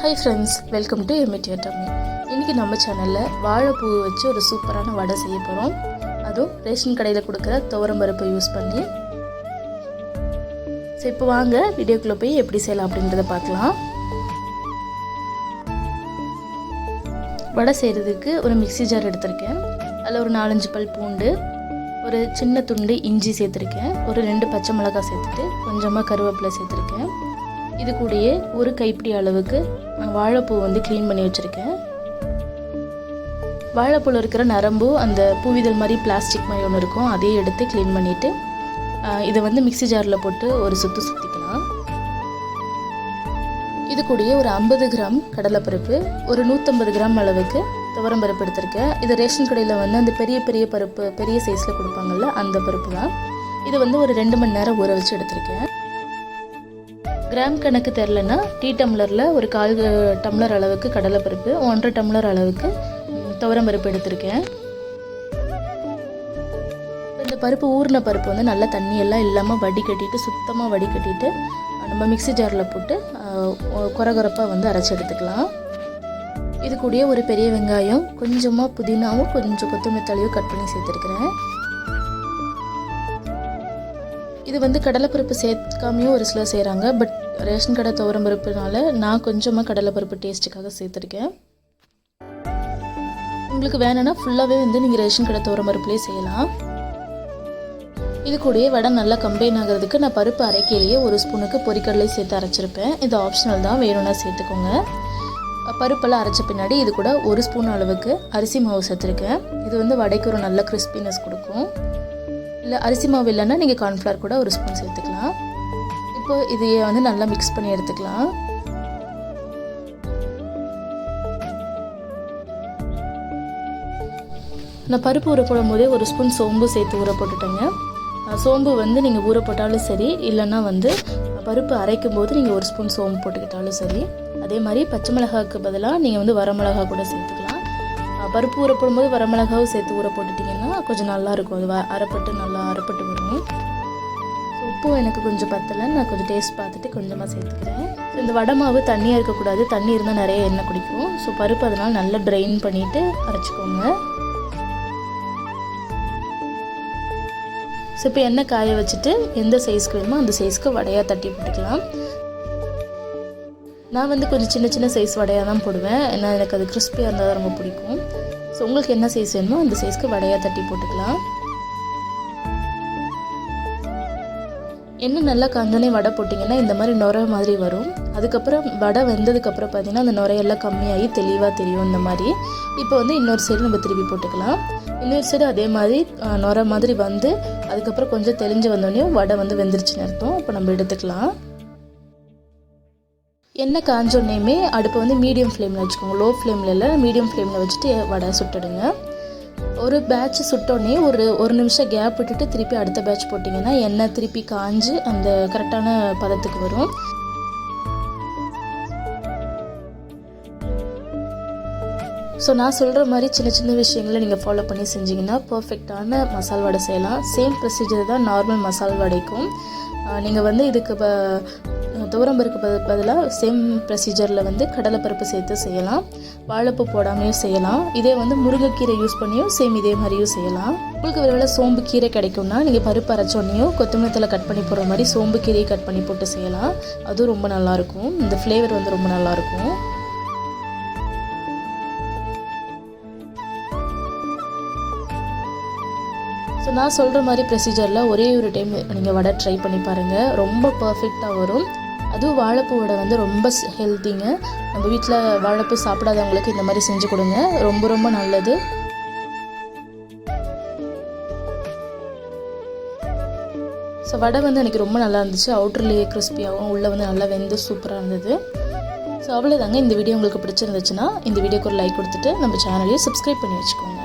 Hi friends, welcome to Imitator Tummy. இன்னைக்கு நம்ம சேனல்ல வாழைப்பூ வச்சு ஒரு சூப்பரான வடை செய்ய போறோம். அதுவும் ரேஷன் கடையில கொடுக்கிற துவரம் பருப்பு யூஸ் பண்ணி. சோ இப்போ வாங்க வீடியோக்குள்ள போய் எப்படி செய்யலாம் அப்படிங்கறத பார்க்கலாம். வடை செய்யிறதுக்கு ஒரு மிக்ஸி ஜார் எடுத்துர்க்கேன். அதுல ஒரு 4-5 பல் பூண்டு, ஒரு சின்ன துண்டு இஞ்சி சேர்த்திருக்கேன். ஒரு 2 பச்சை மிளகாய் சேர்த்துட்டு கொஞ்சமா கருவேப்பிலை சேர்த்திருக்கேன். இது கூடயே ஒரு கைப்பிடி அளவுக்கு வாழைப்பூ வந்து க்ளீன் பண்ணி வச்சிருக்கேன். வாழைப்பூல இருக்கிற நரம்பு அந்த பூவிதழ் மாதிரி பிளாஸ்டிக் மாதிரி ஒன்று இருக்கும், அதையே எடுத்து க்ளீன் பண்ணிட்டு இதை வந்து மிக்ஸி ஜாரில் போட்டு ஒரு சுற்றிக்கலாம். இது கூடயே ஒரு 50 கிராம் கடலைப்பருப்பு, ஒரு 150 கிராம் அளவுக்கு துவரம் பருப்பு எடுத்திருக்கேன். இது ரேஷன் கடையில் வந்து அந்த பெரிய பெரிய பருப்பு பெரிய சைஸில் கொடுப்பாங்கல்ல, அந்த பருப்பு தான். இது வந்து ஒரு 2 மணி நேரம் ஊற வச்சு எடுத்திருக்கேன். கிராம் கணக்கு தெரிலனா டீ டம்ளரில் ஒரு 1/4 டம்ளர் அளவுக்கு கடலைப்பருப்பு, 1.5 டம்ளர் அளவுக்கு துவரம் பருப்பு எடுத்திருக்கேன். இந்த பருப்பு ஊறின பருப்பு வந்து நல்லா தண்ணியெல்லாம் இல்லாமல் வடிகட்டிட்டு சுத்தமாக வடிகட்டிட்டு நம்ம மிக்ஸி ஜாரில் போட்டு கொரகொரப்பாக வந்து அரைச்சி எடுத்துக்கலாம். இது கூடயே ஒரு பெரிய வெங்காயம், கொஞ்சமாக புதினாவும் கொஞ்சம் கொத்தமல்லி தழையும் கட் பண்ணி சேர்த்துருக்கிறேன். இது வந்து கடலைப்பருப்பு சேர்க்காமையும் ஒரு சிலர் செய்கிறாங்க, பட் ரேஷன் கடை துவரம் பருப்புனால நான் கொஞ்சமாக கடலைப்பருப்பு டேஸ்ட்டுக்காக சேர்த்துருக்கேன். உங்களுக்கு வேணும்னா ஃபுல்லாகவே வந்து நீங்கள் ரேஷன் கடை துவரம் பருப்புலேயே செய்யலாம். இது கூடயே வடை நல்லா கம்பைன் ஆகிறதுக்கு நான் பருப்பு அரைக்கையிலேயே ஒரு ஸ்பூனுக்கு பொரிக்கடலை சேர்த்து அரைச்சிருப்பேன். இது ஆப்ஷனல் தான், வேணும்னா சேர்த்துக்கோங்க. பருப்பெல்லாம் அரைச்ச பின்னாடி இது கூட 1 ஸ்பூன் அளவுக்கு அரிசி மாவு சேர்த்துருக்கேன். இது வந்து வடைக்கு ஒரு நல்ல கிறிஸ்பினஸ் கொடுக்கும். இல்லை அரிசி மாவு இல்லைன்னா நீங்கள் கார்ன்ஃப்ளவர் கூட 1 ஸ்பூன் சேர்த்துக்கலாம். இப்போ இதையே வந்து நல்லா மிக்ஸ் பண்ணி எடுத்துக்கலாம். நான் பருப்பு ஊற போடும் போதே 1 ஸ்பூன் சோம்பு சேர்த்து ஊற போட்டுட்டேங்க. சோம்பு வந்து நீங்கள் ஊற போட்டாலும் சரி, இல்லைன்னா வந்து பருப்பு அரைக்கும் போது நீங்கள் 1 ஸ்பூன் சோம்பு போட்டுக்கிட்டாலும் சரி. அதே மாதிரி பச்சை மிளகாய்க்கு பதிலாக நீங்கள் வந்து வரமிளகா கூட சேர்த்துக்கலாம். பருப்பு ஊற போடும்போது வரமிளகாவும் சேர்த்து ஊற போட்டுட்டிங்கன்னா கொஞ்சம் நல்லாயிருக்கும், அது அரைப்பட்டு நல்லா அரைப்பட்டு வரும். உப்பு எனக்கு கொஞ்சம் பத்தலை, நான் கொஞ்சம் டேஸ்ட் பார்த்துட்டு கொஞ்சமாக சேர்த்துக்கிறேன். ஸோ இந்த வடை மாவு தண்ணியாக இருக்கக்கூடாது, தண்ணி இருந்தால் நிறைய எண்ணெய் குடிக்கும். ஸோ பருப்பு அதனால் நல்லா ட்ரைன் பண்ணிவிட்டு அரைச்சிக்கோங்க. ஸோ இப்போ எண்ணெய் காய வச்சுட்டு எந்த சைஸ்க்கு வேணுமோ அந்த சைஸ்க்கு வடையாக தட்டி போட்டுக்கலாம். நான் வந்து கொஞ்சம் சின்ன சின்ன சைஸ் வடையாக தான் போடுவேன், ஏன்னா எனக்கு அது கிறிஸ்பியாக இருந்தால் தான் ரொம்ப பிடிக்கும். ஸோ உங்களுக்கு என்ன சைஸ் வேணுமோ அந்த சைஸ்க்கு வடையாக தட்டி போட்டுக்கலாம். எண்ணெய் நல்லா காஞ்சோனே வடை போட்டிங்கன்னா இந்த மாதிரி நுரை மாதிரி வரும். அதுக்கப்புறம் வடை வெந்ததுக்கப்புறம் பார்த்திங்கன்னா அந்த நுரையெல்லாம் கம்மியாகி தெளிவாக தெரியும் இந்த மாதிரி. இப்போ வந்து இன்னொரு சைடு நம்ம திருப்பி போட்டுக்கலாம். இன்னொரு சைடு அதே மாதிரி நுரை மாதிரி வந்து அதுக்கப்புறம் கொஞ்சம் தெளிஞ்சு வந்தோடனே வடை வந்து வெந்துருச்சுன்னு அர்த்தம். இப்போ நம்ம எடுத்துக்கலாம். எண்ணெய் காஞ்சோடனேயுமே அடுப்பை வந்து மீடியம் ஃப்ளேமில் வச்சுக்கோங்க, லோ ஃப்ளேமில் இல்லை, மீடியம் ஃப்ளேமில் வச்சுட்டு வடை சுட்டுடுங்க. ஒரு பேட்ச் சுட்டோடனே ஒரு நிமிஷம் கேப் விட்டுட்டு திருப்பி அடுத்த பேட்ச் போட்டிங்கன்னா எண்ணெய் திருப்பி காஞ்சு அந்த கரெக்டான பதத்துக்கு வரும். ஸோ நான் சொல்கிற மாதிரி சின்ன சின்ன விஷயங்களை நீங்கள் ஃபாலோ பண்ணி செஞ்சிங்கன்னா பர்ஃபெக்டான மசால் வடை செய்யலாம். சேம் ப்ரொசீஜர் தான் நார்மல் மசால் வடைக்கும். நீங்கள் வந்து இதுக்கு துவரம் பருப்பு பதிலாக சேம் ப்ரொசீஜரில் வந்து கடலைப்பருப்பு சேர்த்து செய்யலாம், வாழைப்பூ போடாமையும் செய்யலாம். இதே வந்து முருங்கைக்கீரை யூஸ் பண்ணியும் சேம் இதே மாதிரியும் செய்யலாம். உங்களுக்கு ஒருவேளை சோம்பு கீரை கிடைக்கும்னா நீங்கள் பருப்பு அரைச்சோன்னையும் கொத்தமல்லி கட் பண்ணி போடுற மாதிரி சோம்பு கீரையை கட் பண்ணி போட்டு செய்யலாம். அதுவும் ரொம்ப நல்லாயிருக்கும், இந்த ஃப்ளேவர் வந்து ரொம்ப நல்லாயிருக்கும். ஸோ நான் சொல்கிற மாதிரி ப்ரொசீஜரில் ஒரே ஒரு டைம் நீங்கள் வடை ட்ரை பண்ணி பாருங்கள், ரொம்ப பர்ஃபெக்டாக வரும். அதுவும் வாழைப்பூ வடை வந்து ரொம்ப ஹெல்த்திங்க. நம்ம வீட்டில் வாழைப்பூ சாப்பிடாதவங்களுக்கு இந்த மாதிரி செஞ்சு கொடுங்க, ரொம்ப ரொம்ப நல்லது. ஸோ வடை வந்து எனக்கு ரொம்ப நல்லா இருந்துச்சு, அவுட்டர்லேயே கிறிஸ்பியாகவும் உள்ளே வந்து நல்லா வெந்து சூப்பராக இருந்தது. ஸோ அவ்வளோதாங்க. இந்த வீடியோ உங்களுக்கு பிடிச்சிருந்துச்சுன்னா இந்த வீடியோக்கு ஒரு லைக் கொடுத்துட்டு நம்ம சேனலையும் சப்ஸ்கிரைப் பண்ணி வச்சுக்கோங்க.